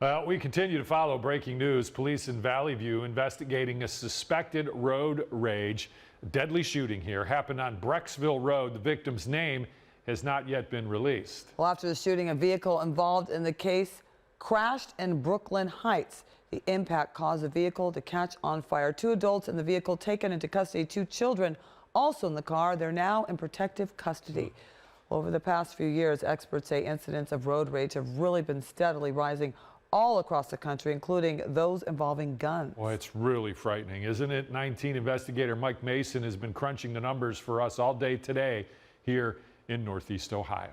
Well, we continue to follow breaking news. Police in Valley View investigating a suspected road rage. Deadly shooting here happened on Brecksville Road. The victim's name has not yet been released. Well, after the shooting, a vehicle involved in the case crashed in Brooklyn Heights. The impact caused the vehicle to catch on fire. 2 adults in the vehicle taken into custody. 2 children also in the car. They're now in protective custody. Over the past few years, experts say incidents of road rage have really been steadily rising all across the country, including those involving guns. Well, it's really frightening, isn't it? 19 investigator Mike Mason has been crunching the numbers for us all day today here in Northeast Ohio.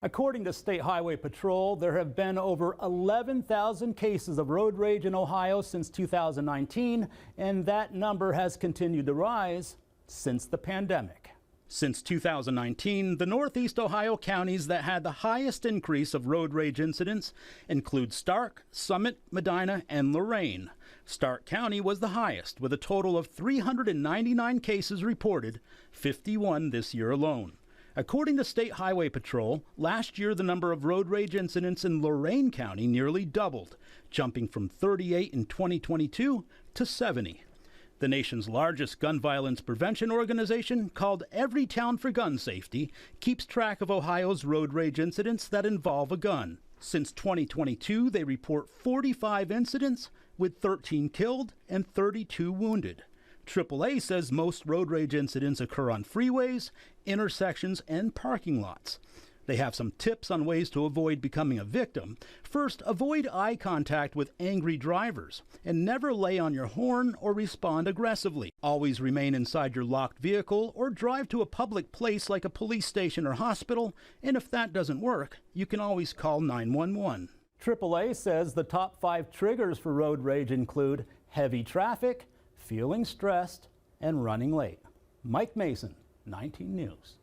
According to State Highway Patrol, there have been over 11,000 cases of road rage in Ohio since 2019, and that number has continued to rise since the pandemic. Since 2019, the Northeast Ohio counties that had the highest increase of road rage incidents include Stark, Summit, Medina, and Lorain. Stark County was the highest, with a total of 399 cases reported, 51 this year alone. According to State Highway Patrol, last year the number of road rage incidents in Lorain County nearly doubled, jumping from 38 in 2022 to 70. The nation's largest gun violence prevention organization, called Everytown for Gun Safety, keeps track of Ohio's road rage incidents that involve a gun. Since 2022, they report 45 incidents with 13 killed and 32 wounded. AAA says most road rage incidents occur on freeways, intersections, and parking lots. They have some tips on ways to avoid becoming a victim. First, avoid eye contact with angry drivers and never lay on your horn or respond aggressively. Always remain inside your locked vehicle or drive to a public place like a police station or hospital. And if that doesn't work, you can always call 911. AAA says the top 5 triggers for road rage include heavy traffic, feeling stressed, and running late. Mike Mason, 19 News.